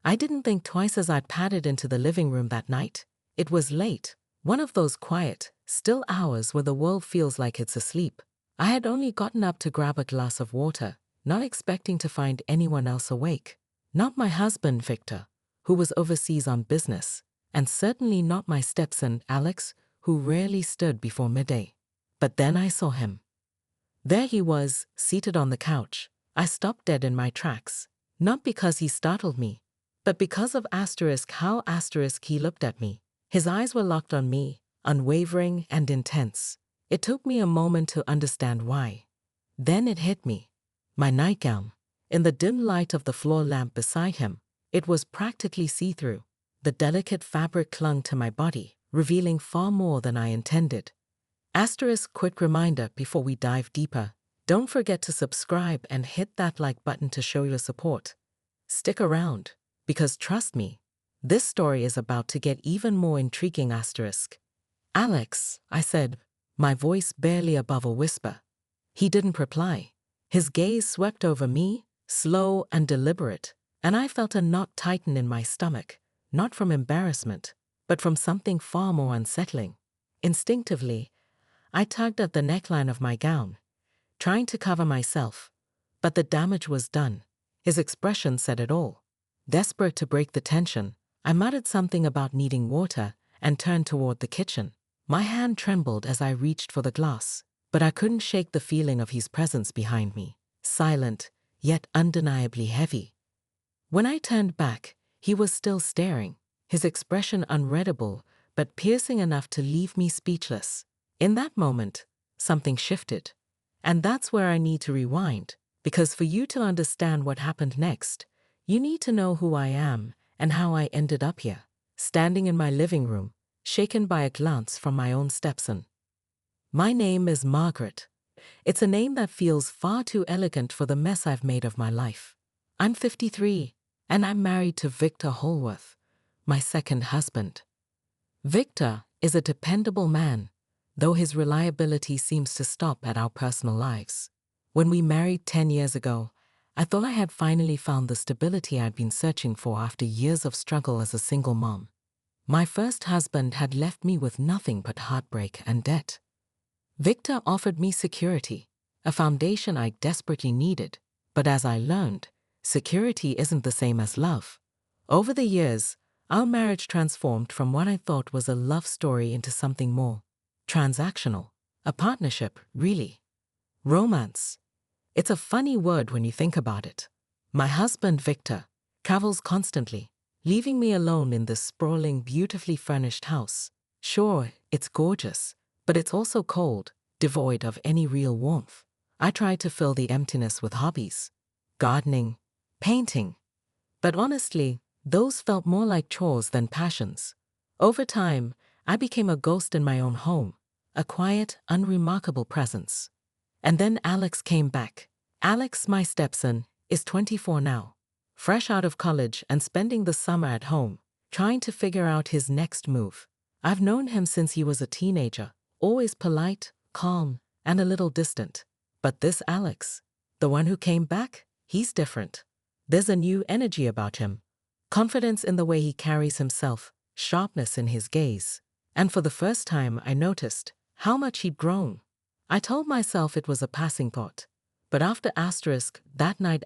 I didn't think twice as I padded into the living room that night. It was late, one of those quiet, still hours where the world feels like it's asleep. I had only gotten up to grab a glass of water, not expecting to find anyone else awake. Not my husband, Victor, who was overseas on business, and certainly not my stepson, Alex, who rarely stood before midday. But then I saw him. There he was, seated on the couch. I stopped dead in my tracks, not because he startled me, but because of how he looked at me. His eyes were locked on me, unwavering and intense. It took me a moment to understand why. Then it hit me. My nightgown. In the dim light of the floor lamp beside him, it was practically see-through. The delicate fabric clung to my body, revealing far more than I intended. Quick reminder before we dive deeper. Don't forget to subscribe and hit that like button to show your support. Stick around, because trust me, this story is about to get even more intriguing. Alex, I said, my voice barely above a whisper. He didn't reply. His gaze swept over me, slow and deliberate, and I felt a knot tighten in my stomach, not from embarrassment, but from something far more unsettling. Instinctively, I tugged at the neckline of my gown, trying to cover myself, but the damage was done. His expression said it all. Desperate to break the tension, I muttered something about needing water and turned toward the kitchen. My hand trembled as I reached for the glass, but I couldn't shake the feeling of his presence behind me, silent, yet undeniably heavy. When I turned back, he was still staring, his expression unreadable but piercing enough to leave me speechless. In that moment, something shifted. And that's where I need to rewind, because for you to understand what happened next, you need to know who I am and how I ended up here, standing in my living room, shaken by a glance from my own stepson. My name is Margaret. It's a name that feels far too elegant for the mess I've made of my life. I'm 53, and I'm married to Victor Holworth, my second husband. Victor is a dependable man, though his reliability seems to stop at our personal lives. When we married 10 years ago, I thought I had finally found the stability I'd been searching for after years of struggle as a single mom. My first husband had left me with nothing but heartbreak and debt. Victor offered me security, a foundation I desperately needed, but as I learned, security isn't the same as love. Over the years, our marriage transformed from what I thought was a love story into something more transactional, a partnership, really. Romance. It's a funny word when you think about it. My husband, Victor, travels constantly, leaving me alone in this sprawling, beautifully furnished house. Sure, it's gorgeous, but it's also cold, devoid of any real warmth. I tried to fill the emptiness with hobbies, gardening, painting. But honestly, those felt more like chores than passions. Over time, I became a ghost in my own home, a quiet, unremarkable presence. And then Alex came back. Alex, my stepson, is 24 now, fresh out of college and spending the summer at home, trying to figure out his next move. I've known him since he was a teenager, always polite, calm, and a little distant. But this Alex, the one who came back, he's different. There's a new energy about him, confidence in the way he carries himself, sharpness in his gaze. And for the first time, I noticed how much he'd grown. I told myself it was a passing thought. But after that night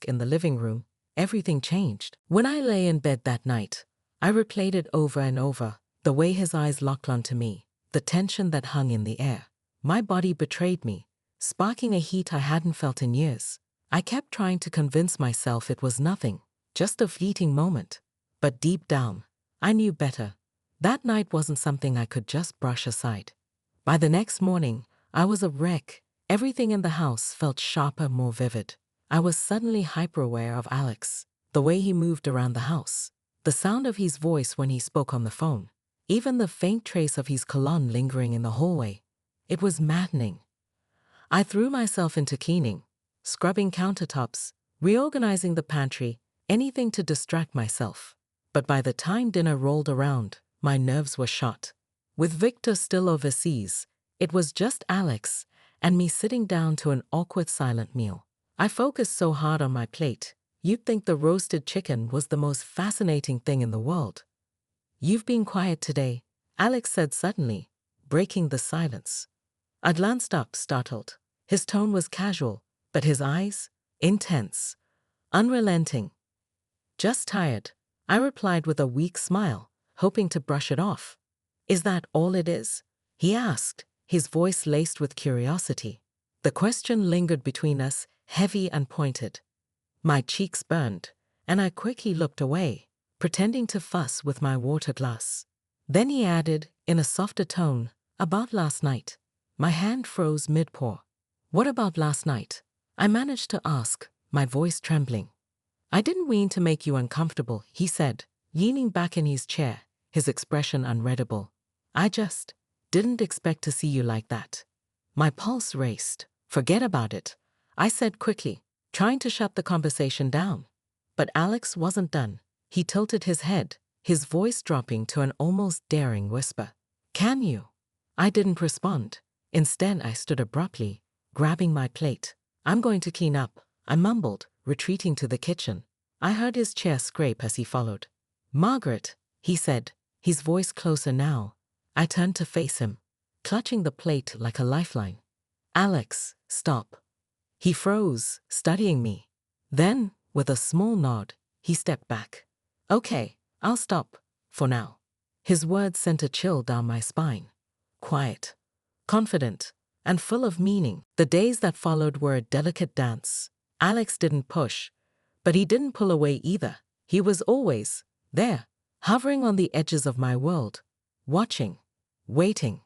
in the living room, everything changed. When I lay in bed that night, I replayed it over and over, the way his eyes locked onto me, the tension that hung in the air. My body betrayed me, sparking a heat I hadn't felt in years. I kept trying to convince myself it was nothing, just a fleeting moment. But deep down, I knew better. That night wasn't something I could just brush aside. By the next morning, I was a wreck. Everything in the house felt sharper, more vivid. I was suddenly hyper-aware of Alex, the way he moved around the house, the sound of his voice when he spoke on the phone, even the faint trace of his cologne lingering in the hallway. It was maddening. I threw myself into cleaning, scrubbing countertops, reorganizing the pantry, anything to distract myself. But by the time dinner rolled around, my nerves were shot. With Victor still overseas, it was just Alex and me sitting down to an awkward silent meal. I focused so hard on my plate, You'd think the roasted chicken was the most fascinating thing in the world. You've been quiet today, Alex said suddenly, breaking the silence. I glanced up, startled. His tone was casual, but his eyes, intense, unrelenting. Just tired, I replied with a weak smile, hoping to brush it off. Is that all it is? He asked, his voice laced with curiosity. The question lingered between us, heavy and pointed. My cheeks burned, and I quickly looked away, pretending to fuss with my water glass. Then he added, in a softer tone, about last night. My hand froze mid-pour. What about last night? I managed to ask, my voice trembling. I didn't mean to make you uncomfortable, he said, leaning back in his chair, his expression unreadable. I just didn't expect to see you like that. My pulse raced. Forget about it, I said quickly, trying to shut the conversation down. But Alex wasn't done. He tilted his head, his voice dropping to an almost daring whisper. Can you? I didn't respond. Instead, I stood abruptly, grabbing my plate. I'm going to clean up, I mumbled, retreating to the kitchen. I heard his chair scrape as he followed. Margaret, he said, his voice closer now. I turned to face him, clutching the plate like a lifeline. Alex, stop. He froze, studying me. Then, with a small nod, he stepped back. Okay, I'll stop, for now. His words sent a chill down my spine. Quiet, confident, and full of meaning. The days that followed were a delicate dance. Alex didn't push, but he didn't pull away either. He was always there, hovering on the edges of my world, watching, waiting.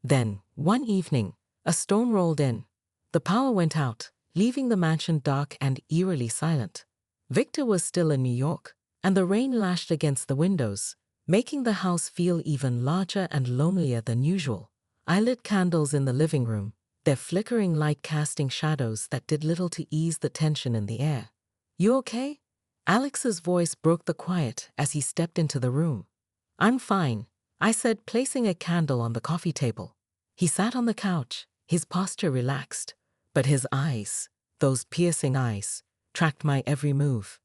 Then, one evening, a storm rolled in. The power went out, leaving the mansion dark and eerily silent. Victor was still in New York, and the rain lashed against the windows, making the house feel even larger and lonelier than usual. I lit candles in the living room, their flickering light casting shadows that did little to ease the tension in the air. You okay? Alex's voice broke the quiet as he stepped into the room. I'm fine, I said, placing a candle on the coffee table. He sat on the couch, his posture relaxed, but his eyes, those piercing eyes, tracked my every move.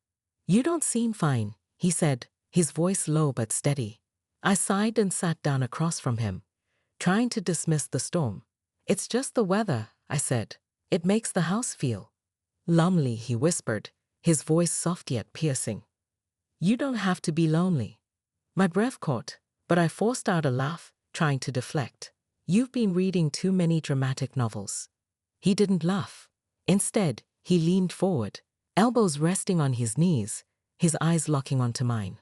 You don't seem fine, he said, his voice low but steady. I sighed and sat down across from him, trying to dismiss the storm. It's just the weather, I said. It makes the house feel lonely, he whispered, his voice soft yet piercing. You don't have to be lonely. My breath caught, but I forced out a laugh, trying to deflect. You've been reading too many dramatic novels. He didn't laugh. Instead, he leaned forward, elbows resting on his knees, his eyes locking onto mine.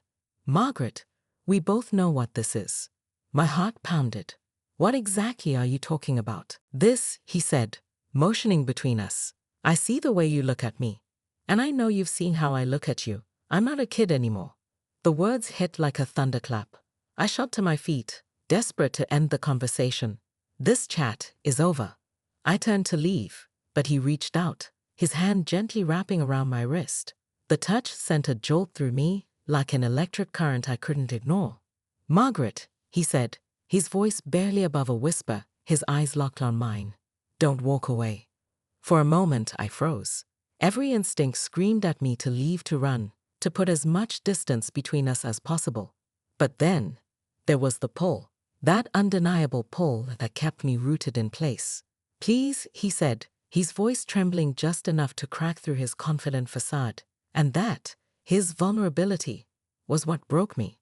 Margaret, we both know what this is. My heart pounded. What exactly are you talking about? This, he said, motioning between us. I see the way you look at me. And I know you've seen how I look at you. I'm not a kid anymore. The words hit like a thunderclap. I shot to my feet, desperate to end the conversation. This chat is over. I turned to leave, but he reached out, his hand gently wrapping around my wrist. The touch sent a jolt through me, like an electric current I couldn't ignore. Margaret, he said, his voice barely above a whisper, his eyes locked on mine. Don't walk away. For a moment, I froze. Every instinct screamed at me to leave, to run, to put as much distance between us as possible. But then, there was the pull, that undeniable pull that kept me rooted in place. Please, he said, his voice trembling just enough to crack through his confident facade. And that, his vulnerability, was what broke me.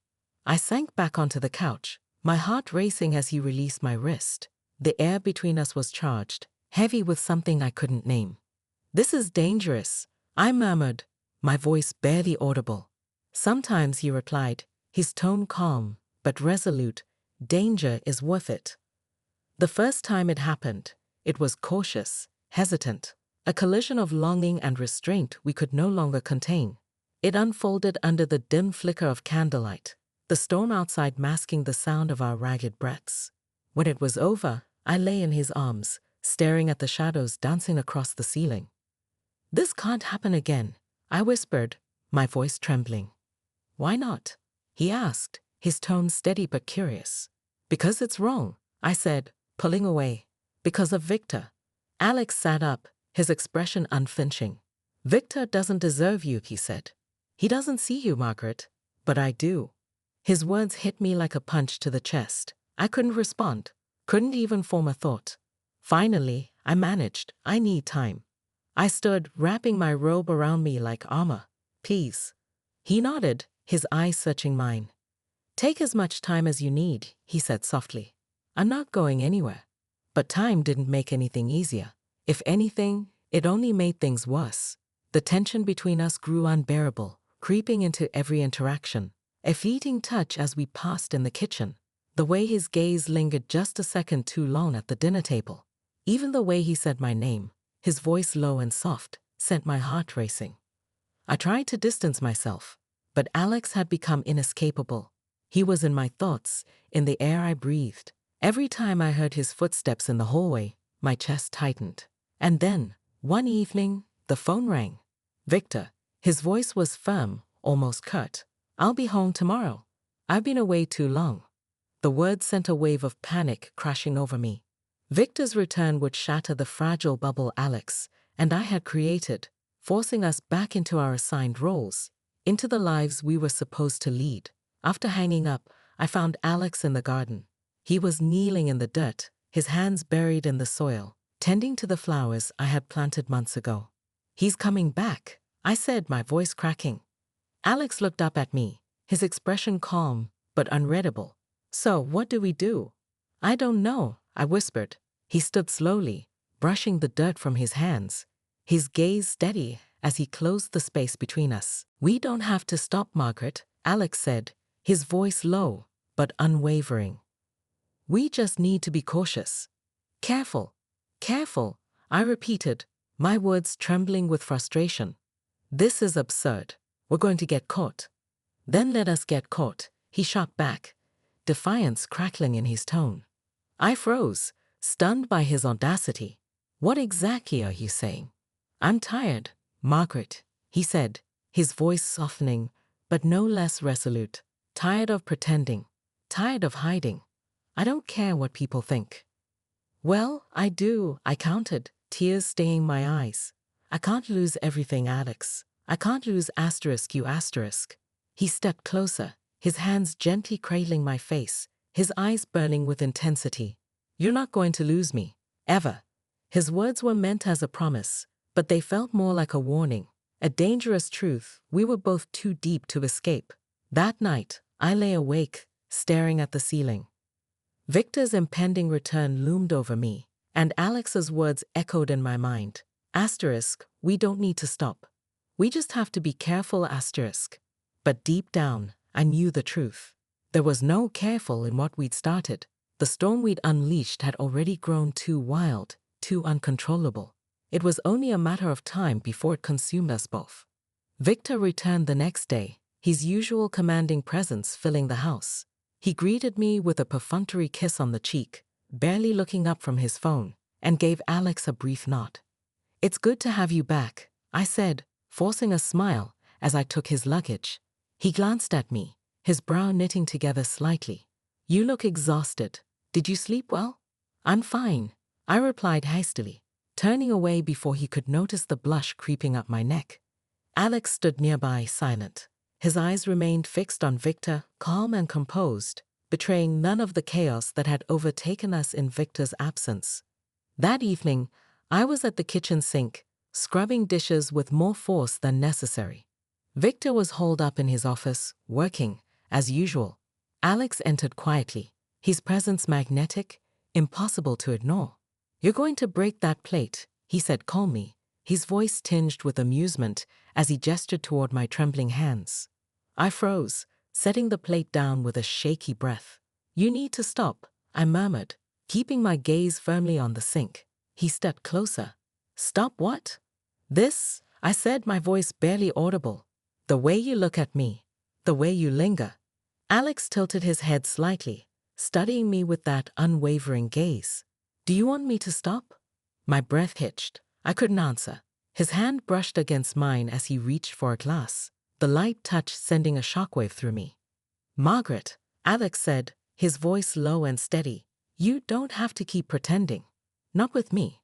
I sank back onto the couch, my heart racing as he released my wrist. The air between us was charged, heavy with something I couldn't name. This is dangerous, I murmured, my voice barely audible. Sometimes, he replied, his tone calm, but resolute. Danger is worth it. The first time it happened, it was cautious, hesitant, a collision of longing and restraint we could no longer contain. It unfolded under the dim flicker of candlelight, the storm outside masking the sound of our ragged breaths. When it was over, I lay in his arms, staring at the shadows dancing across the ceiling. This can't happen again, I whispered, my voice trembling. Why not? He asked, his tone steady but curious. Because it's wrong, I said, pulling away. Because of Victor. Alex sat up, his expression unflinching. Victor doesn't deserve you, he said. He doesn't see you, Margaret. But I do. His words hit me like a punch to the chest. I couldn't respond, couldn't even form a thought. Finally, I managed. I need time. I stood, wrapping my robe around me like armor. Please. He nodded, his eyes searching mine. Take as much time as you need, he said softly. I'm not going anywhere. But time didn't make anything easier. If anything, it only made things worse. The tension between us grew unbearable, creeping into every interaction. A fleeting touch as we passed in the kitchen. The way his gaze lingered just a second too long at the dinner table. Even the way he said my name, his voice low and soft, sent my heart racing. I tried to distance myself, but Alex had become inescapable. He was in my thoughts, in the air I breathed. Every time I heard his footsteps in the hallway, my chest tightened. And then, one evening, the phone rang. Victor. His voice was firm, almost curt. I'll be home tomorrow. I've been away too long. The words sent a wave of panic crashing over me. Victor's return would shatter the fragile bubble Alex and I had created, forcing us back into our assigned roles, into the lives we were supposed to lead. After hanging up, I found Alex in the garden. He was kneeling in the dirt, his hands buried in the soil, tending to the flowers I had planted months ago. He's coming back, I said, my voice cracking. Alex looked up at me, his expression calm but unreadable. So, what do we do? I don't know, I whispered. He stood slowly, brushing the dirt from his hands, his gaze steady as he closed the space between us. We don't have to stop, Margaret, Alex said, his voice low but unwavering. We just need to be cautious. Careful, careful, I repeated, my words trembling with frustration. This is absurd. We're going to get caught. Then let us get caught, he shot back, defiance crackling in his tone. I froze, stunned by his audacity. What exactly are you saying? I'm tired, Margaret, he said, his voice softening, but no less resolute. Tired of pretending, tired of hiding. I don't care what people think. Well, I do, I countered, tears staining my eyes. I can't lose everything, Alex. I can't lose you asterisk. He stepped closer, his hands gently cradling my face, his eyes burning with intensity. You're not going to lose me, ever. His words were meant as a promise, but they felt more like a warning, a dangerous truth we were both too deep to escape. That night, I lay awake, staring at the ceiling. Victor's impending return loomed over me, and Alex's words echoed in my mind. Asterisk, we don't need to stop. We just have to be careful, asterisk. But deep down, I knew the truth. There was no careful in what we'd started. The storm we'd unleashed had already grown too wild, too uncontrollable. It was only a matter of time before it consumed us both. Victor returned the next day, his usual commanding presence filling the house. He greeted me with a perfunctory kiss on the cheek, barely looking up from his phone, and gave Alex a brief nod. It's good to have you back, I said, forcing a smile as I took his luggage. He glanced at me, his brow knitting together slightly. You look exhausted. Did you sleep well? I'm fine, I replied hastily, turning away before he could notice the blush creeping up my neck. Alex stood nearby, silent. His eyes remained fixed on Victor, calm and composed, betraying none of the chaos that had overtaken us in Victor's absence. That evening, I was at the kitchen sink, scrubbing dishes with more force than necessary. Victor was holed up in his office, working, as usual. Alex entered quietly, his presence magnetic, impossible to ignore. You're going to break that plate, he said calmly, his voice tinged with amusement as he gestured toward my trembling hands. I froze, setting the plate down with a shaky breath. You need to stop, I murmured, keeping my gaze firmly on the sink. He stepped closer. Stop what? This, I said, my voice barely audible. The way you look at me, the way you linger. Alex tilted his head slightly, studying me with that unwavering gaze. Do you want me to stop? My breath hitched. I couldn't answer. His hand brushed against mine as he reached for a glass, the light touch sending a shockwave through me. Margaret, Alex said, his voice low and steady. You don't have to keep pretending. Not with me.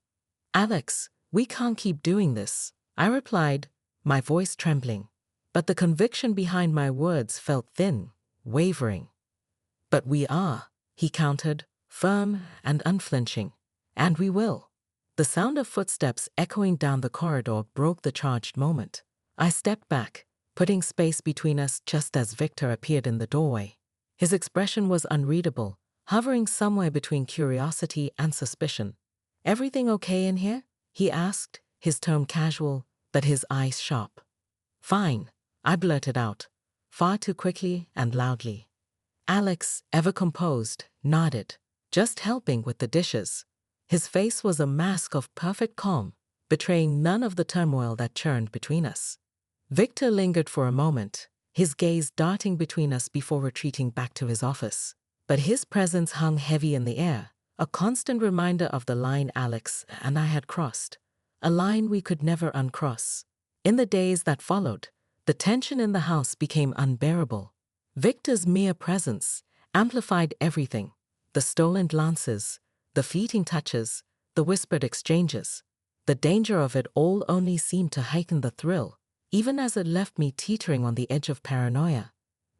Alex, we can't keep doing this, I replied, my voice trembling. But the conviction behind my words felt thin, wavering. But we are, he countered, firm and unflinching. And we will. The sound of footsteps echoing down the corridor broke the charged moment. I stepped back, putting space between us just as Victor appeared in the doorway. His expression was unreadable, hovering somewhere between curiosity and suspicion. "Everything okay in here?" he asked, his tone casual, but his eyes sharp. "Fine," I blurted out, far too quickly and loudly. Alex, ever composed, nodded, just helping with the dishes. His face was a mask of perfect calm, betraying none of the turmoil that churned between us. Victor lingered for a moment, his gaze darting between us before retreating back to his office. But his presence hung heavy in the air, a constant reminder of the line Alex and I had crossed, a line we could never uncross. In the days that followed, the tension in the house became unbearable. Victor's mere presence amplified everything: the stolen glances, the fleeting touches, the whispered exchanges. The danger of it all only seemed to heighten the thrill, even as it left me teetering on the edge of paranoia.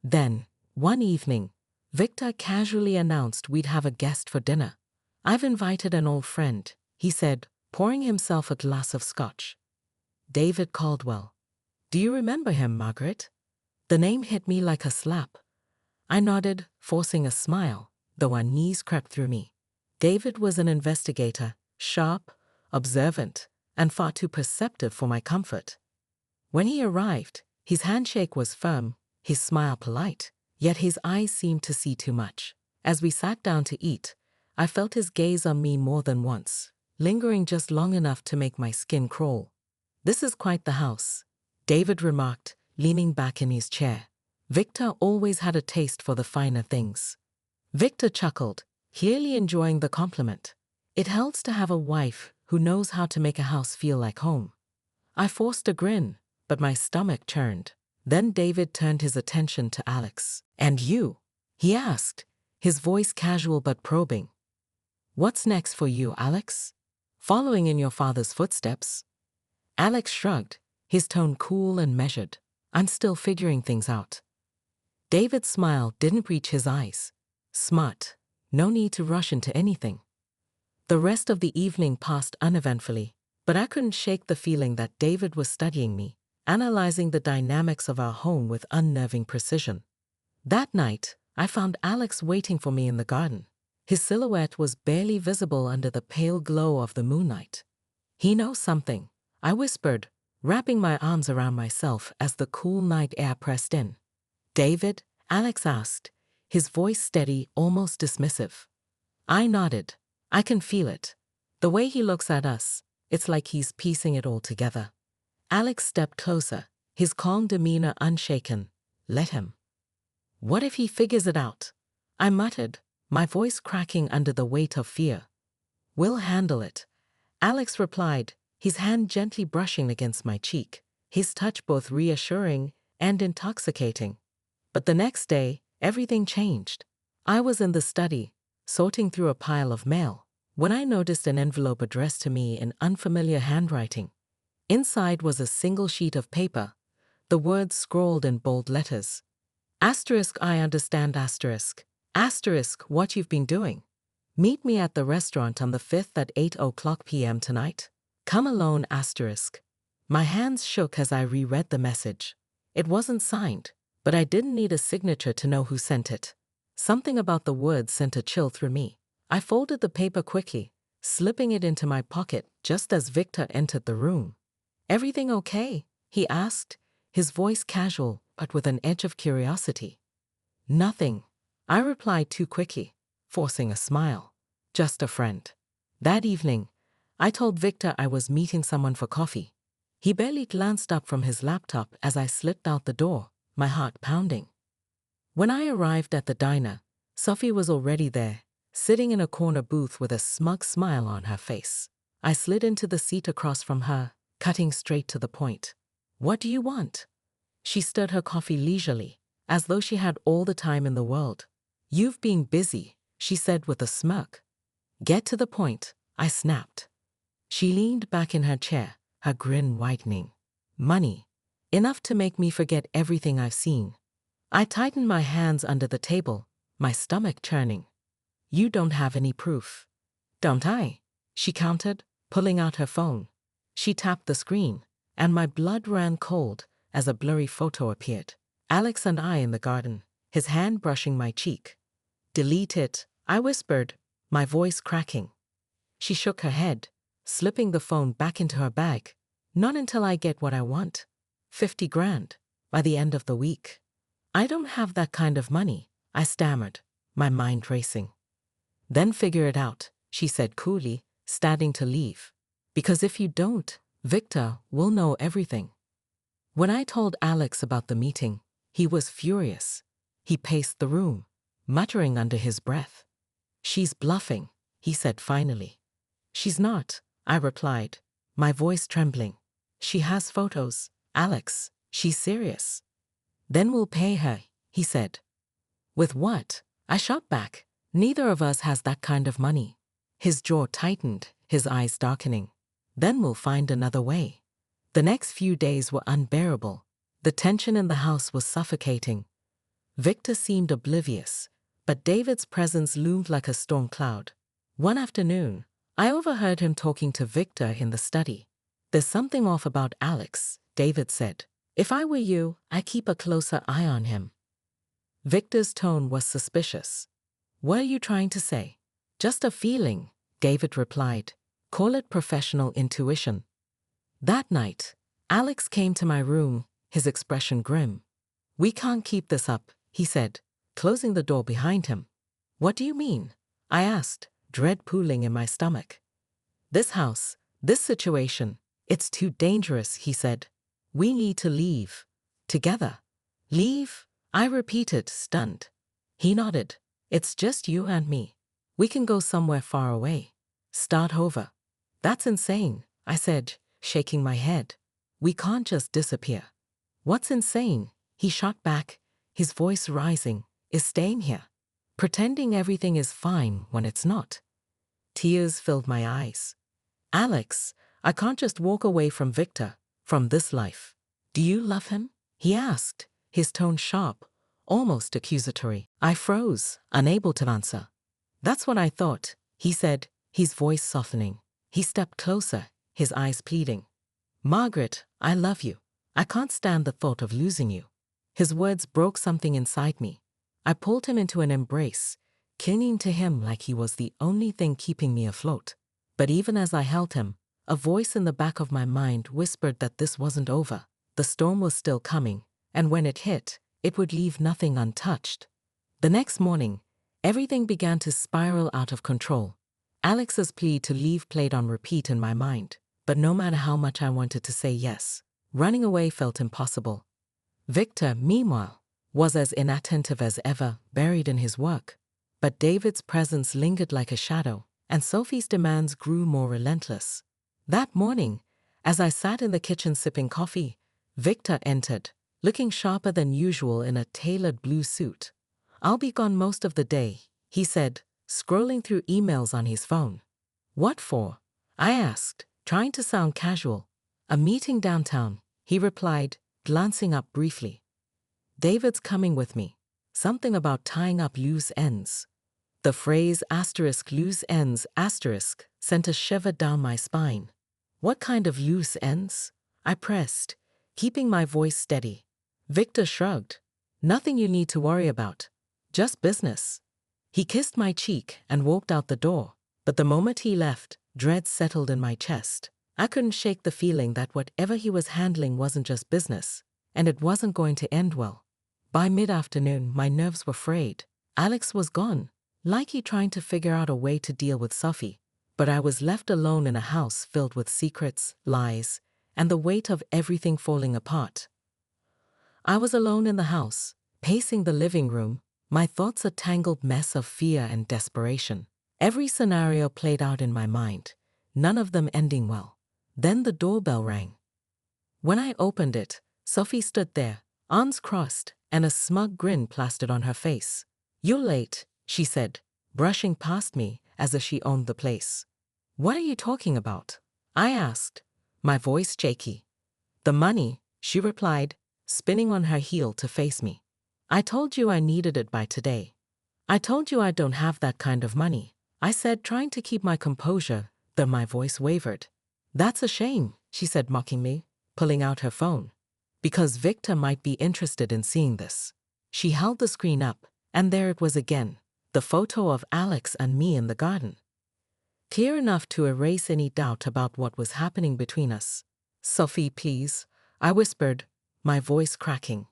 Then, one evening, Victor casually announced we'd have a guest for dinner. "I've invited an old friend," he said, pouring himself a glass of scotch. "David Caldwell. Do you remember him, Margaret?" The name hit me like a slap. I nodded, forcing a smile, though a knees crept through me. David was an investigator, sharp, observant, and far too perceptive for my comfort. When he arrived, his handshake was firm, his smile polite, yet his eyes seemed to see too much. As we sat down to eat, I felt his gaze on me more than once, lingering just long enough to make my skin crawl. "This is quite the house," David remarked, leaning back in his chair. Victor always had a taste for the finer things. Victor chuckled, clearly enjoying the compliment. It helps to have a wife who knows how to make a house feel like home. I forced a grin, but my stomach churned. Then David turned his attention to Alex. "And you?" he asked, his voice casual but probing. "What's next for you, Alex? Following in your father's footsteps?" Alex shrugged, his tone cool and measured. "I'm still figuring things out." David's smile didn't reach his eyes. "Smart. No need to rush into anything." The rest of the evening passed uneventfully, but I couldn't shake the feeling that David was studying me, analyzing the dynamics of our home with unnerving precision. That night, I found Alex waiting for me in the garden. His silhouette was barely visible under the pale glow of the moonlight. "He knows something," I whispered, wrapping my arms around myself as the cool night air pressed in. "David?" Alex asked, his voice steady, almost dismissive. I nodded. "I can feel it. The way he looks at us, it's like he's piecing it all together." Alex stepped closer, his calm demeanor unshaken. "Let him." "What if he figures it out?" I muttered, my voice cracking under the weight of fear. "We'll handle it," Alex replied, his hand gently brushing against my cheek, his touch both reassuring and intoxicating. But the next day, everything changed. I was in the study, sorting through a pile of mail, when I noticed an envelope addressed to me in unfamiliar handwriting. Inside was a single sheet of paper, the words scrawled in bold letters. Asterisk I understand asterisk. Asterisk what you've been doing. Meet me at the restaurant on the 5th at 8:00 p.m. tonight. Come alone asterisk. My hands shook as I reread the message. It wasn't signed, but I didn't need a signature to know who sent it. Something about the words sent a chill through me. I folded the paper quickly, slipping it into my pocket just as Victor entered the room. "Everything okay?" he asked, his voice casual but with an edge of curiosity. "Nothing," I replied too quickly, forcing a smile. "Just a friend." That evening, I told Victor I was meeting someone for coffee. He barely glanced up from his laptop as I slipped out the door, my heart pounding. When I arrived at the diner, Sophie was already there, sitting in a corner booth with a smug smile on her face. I slid into the seat across from her, cutting straight to the point. "What do you want?" She stirred her coffee leisurely, as though she had all the time in the world. "You've been busy," she said with a smirk. "Get to the point," I snapped. She leaned back in her chair, her grin widening. "Money," enough to make me forget everything I've seen. I tightened my hands under the table, my stomach churning. You don't have any proof. Don't I? She countered, pulling out her phone. She tapped the screen, and my blood ran cold as a blurry photo appeared. Alex and I in the garden, his hand brushing my cheek. Delete it, I whispered, my voice cracking. She shook her head, slipping the phone back into her bag. Not until I get what I want. 50 grand, by the end of the week. I don't have that kind of money, I stammered, my mind racing. Then figure it out, she said coolly, starting to leave. Because if you don't, Victor will know everything. When I told Alex about the meeting, he was furious. He paced the room, muttering under his breath. She's bluffing, he said finally. She's not, I replied, my voice trembling. She has photos, Alex, she's serious. Then we'll pay her, he said. With what? I shot back. Neither of us has that kind of money. His jaw tightened, his eyes darkening. Then we'll find another way. The next few days were unbearable. The tension in the house was suffocating. Victor seemed oblivious, but David's presence loomed like a storm cloud. One afternoon, I overheard him talking to Victor in the study. There's something off about Alex, David said. If I were you, I'd keep a closer eye on him. Victor's tone was suspicious. What are you trying to say? Just a feeling, David replied. Call it professional intuition. That night, Alex came to my room, his expression grim. We can't keep this up, he said, closing the door behind him. What do you mean? I asked, dread pooling in my stomach. This house, this situation, it's too dangerous, he said. We need to leave. Together. Leave? I repeated, stunned. He nodded. It's just you and me. We can go somewhere far away. Start over. That's insane, I said, shaking my head. We can't just disappear. What's insane? He shot back, his voice rising, is staying here. Pretending everything is fine when it's not. Tears filled my eyes. Alex, I can't just walk away from Victor, from this life. Do you love him? He asked, his tone sharp, almost accusatory. I froze, unable to answer. That's what I thought, he said, his voice softening. He stepped closer, his eyes pleading. Margaret, I love you. I can't stand the thought of losing you. His words broke something inside me. I pulled him into an embrace, clinging to him like he was the only thing keeping me afloat. But even as I held him, a voice in the back of my mind whispered that this wasn't over. The storm was still coming, and when it hit, it would leave nothing untouched. The next morning, everything began to spiral out of control. Alex's plea to leave played on repeat in my mind, but no matter how much I wanted to say yes, running away felt impossible. Victor, meanwhile, was as inattentive as ever, buried in his work. But David's presence lingered like a shadow, and Sophie's demands grew more relentless. That morning, as I sat in the kitchen sipping coffee, Victor entered, looking sharper than usual in a tailored blue suit. I'll be gone most of the day, he said, scrolling through emails on his phone. What for? I asked, trying to sound casual. A meeting downtown, he replied, glancing up briefly. David's coming with me. Something about tying up loose ends. The phrase *loose ends* sent a shiver down my spine. What kind of loose ends? I pressed, keeping my voice steady. Victor shrugged. Nothing you need to worry about. Just business. He kissed my cheek and walked out the door, but the moment he left, dread settled in my chest. I couldn't shake the feeling that whatever he was handling wasn't just business, and it wasn't going to end well. By mid-afternoon, my nerves were frayed. Alex was gone, likely trying to figure out a way to deal with Sophie, but I was left alone in a house filled with secrets, lies, and the weight of everything falling apart. I was alone in the house, pacing the living room, my thoughts a tangled mess of fear and desperation. Every scenario played out in my mind, none of them ending well. Then the doorbell rang. When I opened it, Sophie stood there, arms crossed, and a smug grin plastered on her face. You're late, she said, brushing past me as if she owned the place. What are you talking about? I asked, my voice shaky. The money, she replied, spinning on her heel to face me. I told you I needed it by today. I told you I don't have that kind of money, I said, trying to keep my composure, though my voice wavered. That's a shame, she said mockingly, pulling out her phone. Because Victor might be interested in seeing this. She held the screen up, and there it was again, the photo of Alex and me in the garden. Clear enough to erase any doubt about what was happening between us. Sophie, please, I whispered, my voice cracking.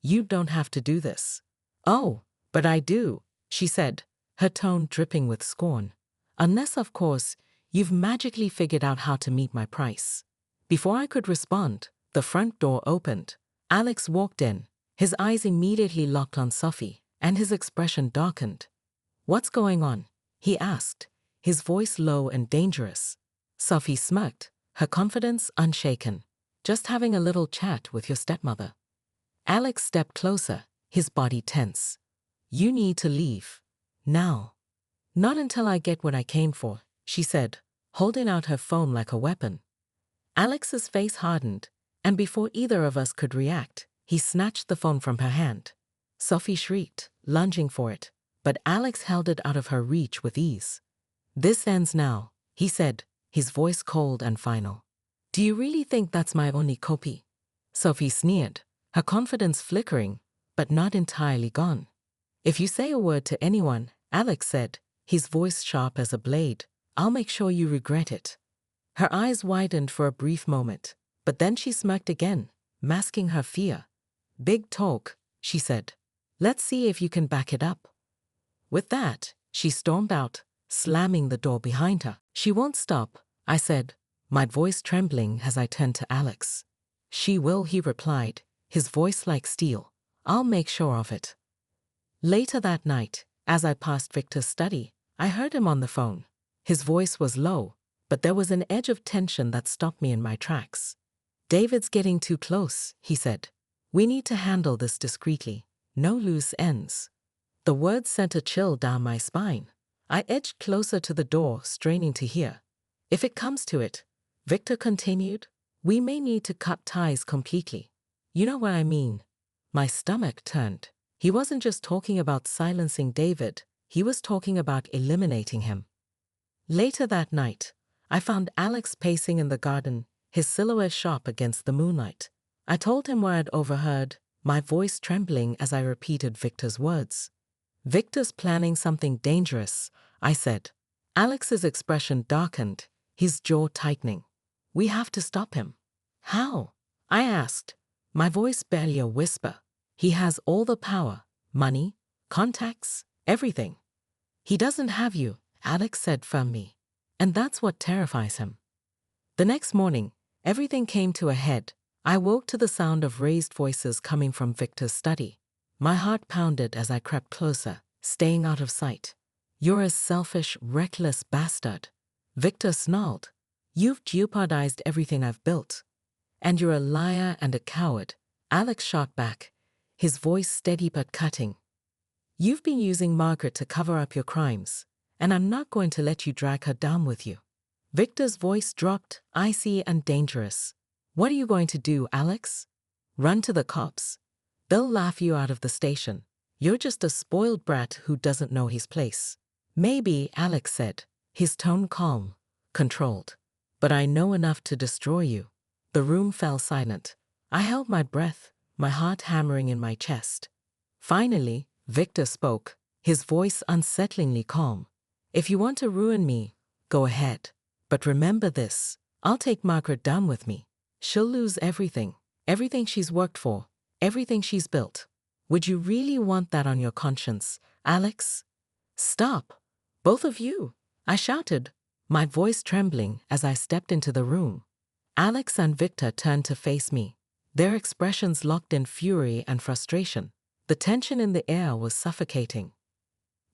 You don't have to do this. Oh, but I do, she said, her tone dripping with scorn. Unless, of course, you've magically figured out how to meet my price. Before I could respond, the front door opened. Alex walked in, his eyes immediately locked on Sophie, and his expression darkened. What's going on? He asked, his voice low and dangerous. Sophie smirked, her confidence unshaken. Just having a little chat with your stepmother. Alex stepped closer, his body tense. You need to leave. Now. Not until I get what I came for, she said, holding out her phone like a weapon. Alex's face hardened, and before either of us could react, he snatched the phone from her hand. Sophie shrieked, lunging for it, but Alex held it out of her reach with ease. This ends now, he said, his voice cold and final. Do you really think that's my only copy? Sophie sneered, her confidence flickering, but not entirely gone. If you say a word to anyone, Alex said, his voice sharp as a blade, I'll make sure you regret it. Her eyes widened for a brief moment, but then she smirked again, masking her fear. Big talk, she said. Let's see if you can back it up. With that, she stormed out, slamming the door behind her. She won't stop, I said, my voice trembling as I turned to Alex. She will, he replied, his voice like steel. I'll make sure of it. Later that night, as I passed Victor's study, I heard him on the phone. His voice was low, but there was an edge of tension that stopped me in my tracks. David's getting too close, he said. We need to handle this discreetly. No loose ends. The words sent a chill down my spine. I edged closer to the door, straining to hear. If it comes to it, Victor continued, we may need to cut ties completely. You know what I mean? My stomach turned. He wasn't just talking about silencing David, he was talking about eliminating him. Later that night, I found Alex pacing in the garden, his silhouette sharp against the moonlight. I told him what I'd overheard, my voice trembling as I repeated Victor's words. Victor's planning something dangerous, I said. Alex's expression darkened, his jaw tightening. We have to stop him. How? I asked, my voice barely a whisper. He has all the power, money, contacts, everything. He doesn't have you, Alex said firmly. And that's what terrifies him. The next morning, everything came to a head. I woke to the sound of raised voices coming from Victor's study. My heart pounded as I crept closer, staying out of sight. You're a selfish, reckless bastard. Victor snarled. You've jeopardized everything I've built. And you're a liar and a coward, Alex shot back, his voice steady but cutting. You've been using Margaret to cover up your crimes, and I'm not going to let you drag her down with you. Victor's voice dropped, icy and dangerous. What are you going to do, Alex? Run to the cops. They'll laugh you out of the station. You're just a spoiled brat who doesn't know his place. Maybe, Alex said, his tone calm, controlled. But I know enough to destroy you. The room fell silent. I held my breath, my heart hammering in my chest. Finally, Victor spoke, his voice unsettlingly calm. If you want to ruin me, go ahead. But remember this, I'll take Margaret down with me. She'll lose everything, everything she's worked for, everything she's built. Would you really want that on your conscience, Alex? Stop, both of you, I shouted, my voice trembling as I stepped into the room. Alex and Victor turned to face me, their expressions locked in fury and frustration. The tension in the air was suffocating.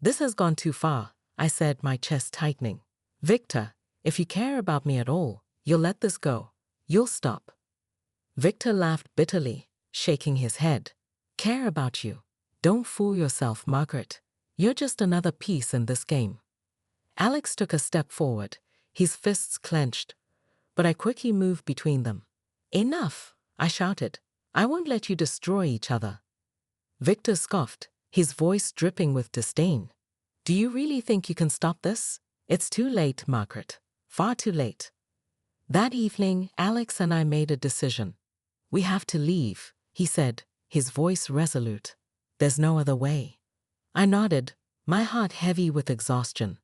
This has gone too far, I said, my chest tightening. Victor, if you care about me at all, you'll let this go. You'll stop. Victor laughed bitterly, shaking his head. Care about you? Don't fool yourself, Margaret. You're just another piece in this game. Alex took a step forward, his fists clenched, but I quickly moved between them. Enough, I shouted. I won't let you destroy each other. Victor scoffed, his voice dripping with disdain. Do you really think you can stop this? It's too late, Margaret. Far too late. That evening, Alex and I made a decision. We have to leave, he said, his voice resolute. There's no other way. I nodded, my heart heavy with exhaustion.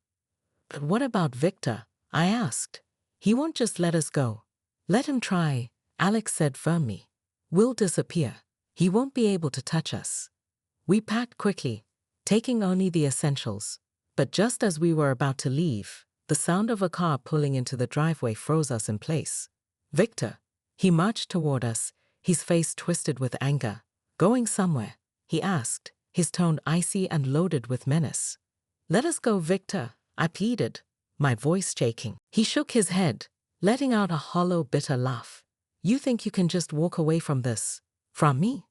But what about Victor? I asked. He won't just let us go. Let him try, Alex said firmly. We'll disappear. He won't be able to touch us. We packed quickly, taking only the essentials. But just as we were about to leave, the sound of a car pulling into the driveway froze us in place. Victor. He marched toward us, his face twisted with anger. Going somewhere? He asked, his tone icy and loaded with menace. Let us go, Victor, I pleaded, my voice shaking. He shook his head, letting out a hollow, bitter laugh. You think you can just walk away from this? From me?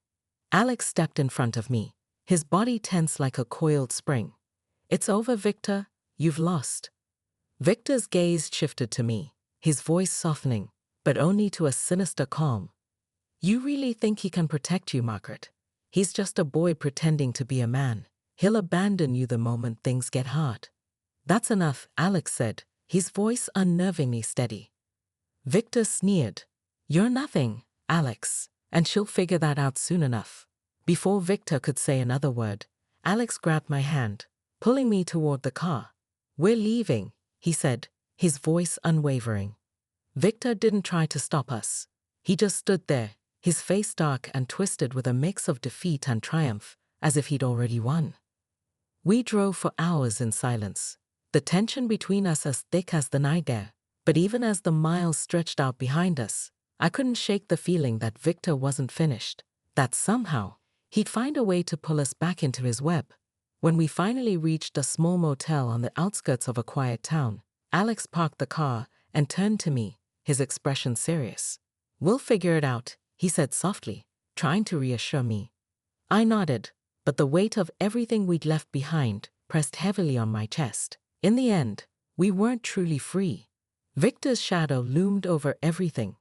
Alex stepped in front of me, his body tense like a coiled spring. It's over, Victor. You've lost. Victor's gaze shifted to me, his voice softening, but only to a sinister calm. You really think he can protect you, Margaret? He's just a boy pretending to be a man. He'll abandon you the moment things get hard. That's enough, Alex said, his voice unnervingly steady. Victor sneered. You're nothing, Alex, and she'll figure that out soon enough. Before Victor could say another word, Alex grabbed my hand, pulling me toward the car. We're leaving, he said, his voice unwavering. Victor didn't try to stop us. He just stood there, his face dark and twisted with a mix of defeat and triumph, as if he'd already won. We drove for hours in silence, the tension between us as thick as the night air. But even as the miles stretched out behind us, I couldn't shake the feeling that Victor wasn't finished, that somehow he'd find a way to pull us back into his web. When we finally reached a small motel on the outskirts of a quiet town, Alex parked the car and turned to me, his expression serious. We'll figure it out, he said softly, trying to reassure me. I nodded, but the weight of everything we'd left behind pressed heavily on my chest. In the end, we weren't truly free. Victor's shadow loomed over everything,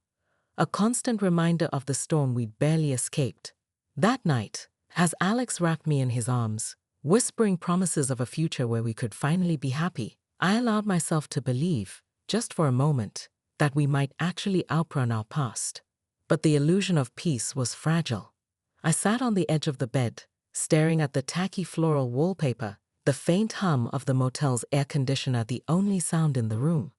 a constant reminder of the storm we'd barely escaped. That night, as Alex wrapped me in his arms, whispering promises of a future where we could finally be happy, I allowed myself to believe, just for a moment, that we might actually outrun our past. But the illusion of peace was fragile. I sat on the edge of the bed, staring at the tacky floral wallpaper, the faint hum of the motel's air conditioner the only sound in the room.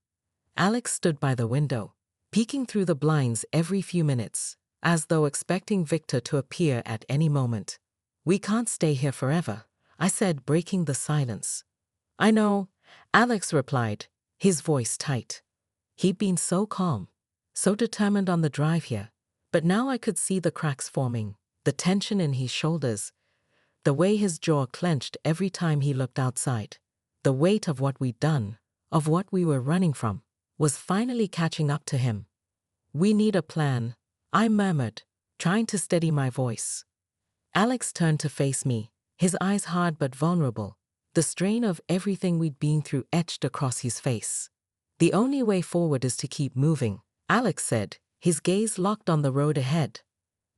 Alex stood by the window, peeking through the blinds every few minutes, as though expecting Victor to appear at any moment. We can't stay here forever, I said, breaking the silence. I know, Alex replied, his voice tight. He'd been so calm, so determined on the drive here, but now I could see the cracks forming, the tension in his shoulders, the way his jaw clenched every time he looked outside. The weight of what we'd done, of what we were running from, was finally catching up to him. We need a plan, I murmured, trying to steady my voice. Alex turned to face me, his eyes hard but vulnerable, the strain of everything we'd been through etched across his face. The only way forward is to keep moving, Alex said, his gaze locked on the road ahead.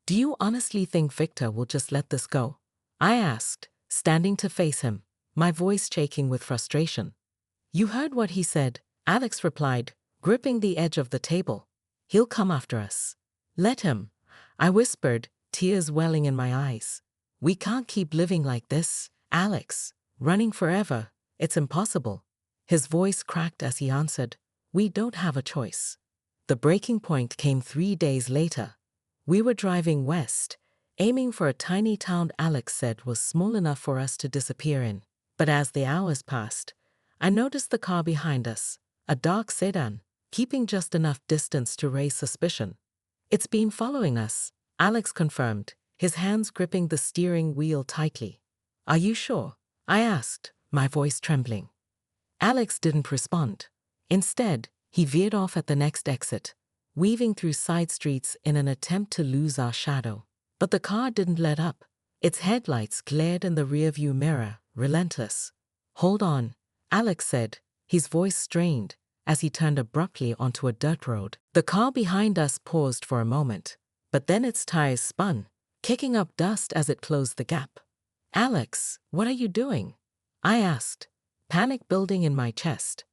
Do you honestly think Victor will just let this go? I asked, standing to face him, my voice shaking with frustration. You heard what he said, Alex replied, gripping the edge of the table. He'll come after us. Let him, I whispered, tears welling in my eyes. We can't keep living like this, Alex, running forever. It's impossible. His voice cracked as he answered, we don't have a choice. The breaking point came 3 days later. We were driving west, aiming for a tiny town Alex said was small enough for us to disappear in. But as the hours passed, I noticed the car behind us, a dark sedan, keeping just enough distance to raise suspicion. It's been following us, Alex confirmed, his hands gripping the steering wheel tightly. Are you sure? I asked, my voice trembling. Alex didn't respond. Instead, he veered off at the next exit, weaving through side streets in an attempt to lose our shadow. But the car didn't let up. Its headlights glared in the rearview mirror, relentless. Hold on, Alex said, his voice strained, as he turned abruptly onto a dirt road. The car behind us paused for a moment, but then its tires spun, kicking up dust as it closed the gap. "Alex, what are you doing?" I asked, panic building in my chest.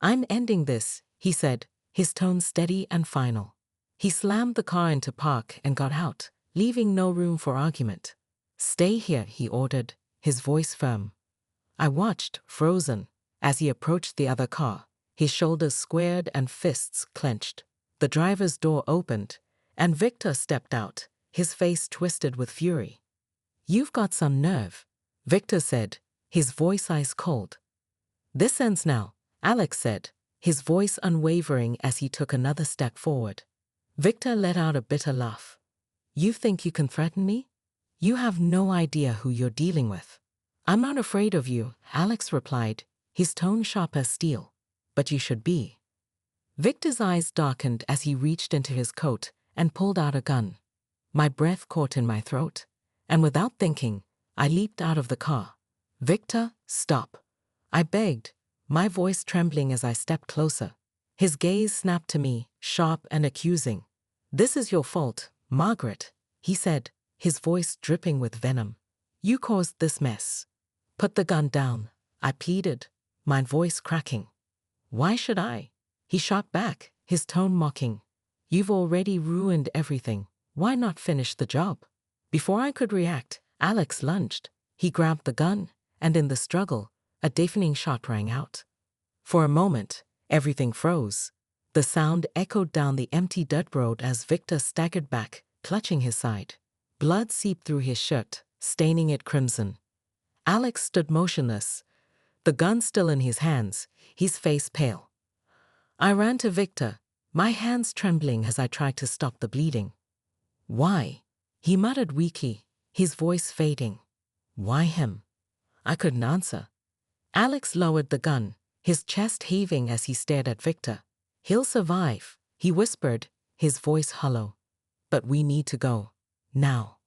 "I'm ending this," he said, his tone steady and final. He slammed the car into park and got out, leaving no room for argument. "Stay here," he ordered, his voice firm. I watched, frozen, as he approached the other car, his shoulders squared and fists clenched. The driver's door opened, and Victor stepped out, his face twisted with fury. "You've got some nerve," Victor said, his voice ice cold. "This ends now," Alex said, his voice unwavering as he took another step forward. Victor let out a bitter laugh. "You think you can threaten me? You have no idea who you're dealing with." "I'm not afraid of you," Alex replied, his tone sharp as steel. "But you should be." Victor's eyes darkened as he reached into his coat and pulled out a gun. My breath caught in my throat, and without thinking, I leaped out of the car. "Victor, stop," I begged, my voice trembling as I stepped closer. His gaze snapped to me, sharp and accusing. "This is your fault, Margaret," he said, his voice dripping with venom. "You caused this mess." "Put the gun down," I pleaded, my voice cracking. "Why should I?" He shot back, his tone mocking. "You've already ruined everything. Why not finish the job?" Before I could react, Alex lunged. He grabbed the gun, and in the struggle, a deafening shot rang out. For a moment, everything froze. The sound echoed down the empty dirt road as Victor staggered back, clutching his side. Blood seeped through his shirt, staining it crimson. Alex stood motionless, the gun still in his hands, his face pale. I ran to Victor, my hands trembling as I tried to stop the bleeding. "Why?" he muttered weakly, his voice fading. "Why him?" I couldn't answer. Alex lowered the gun, his chest heaving as he stared at Victor. "He'll survive," he whispered, his voice hollow. "But we need to go. Now."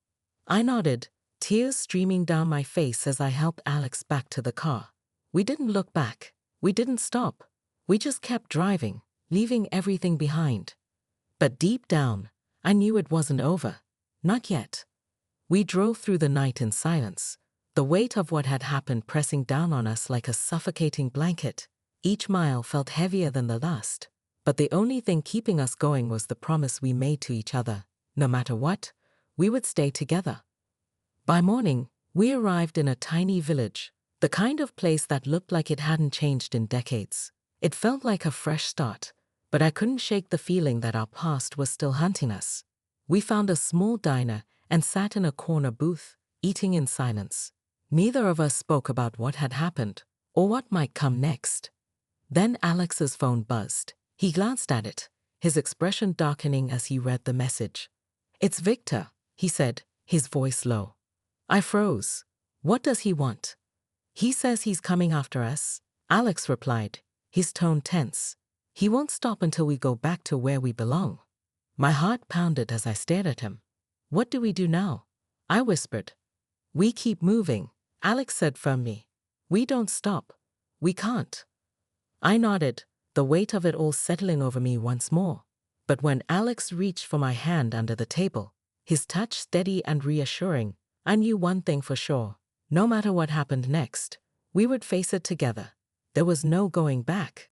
I nodded, tears streaming down my face as I helped Alex back to the car. We didn't look back. We didn't stop. We just kept driving, leaving everything behind. But deep down, I knew it wasn't over. Not yet. We drove through the night in silence, the weight of what had happened pressing down on us like a suffocating blanket. Each mile felt heavier than the last, but the only thing keeping us going was the promise we made to each other. No matter what, we would stay together. By morning, we arrived in a tiny village, the kind of place that looked like it hadn't changed in decades. It felt like a fresh start, but I couldn't shake the feeling that our past was still hunting us. We found a small diner and sat in a corner booth, eating in silence. Neither of us spoke about what had happened or what might come next. Then Alex's phone buzzed. He glanced at it, his expression darkening as he read the message. "It's Victor," he said, his voice low. I froze. "What does he want?" "He says he's coming after us," Alex replied, his tone tense. "He won't stop until we go back to where we belong." My heart pounded as I stared at him. "What do we do now?" I whispered. "We keep moving," Alex said firmly. "We don't stop. We can't." I nodded, the weight of it all settling over me once more. But when Alex reached for my hand under the table, his touch steady and reassuring, I knew one thing for sure. No matter what happened next, we would face it together. There was no going back.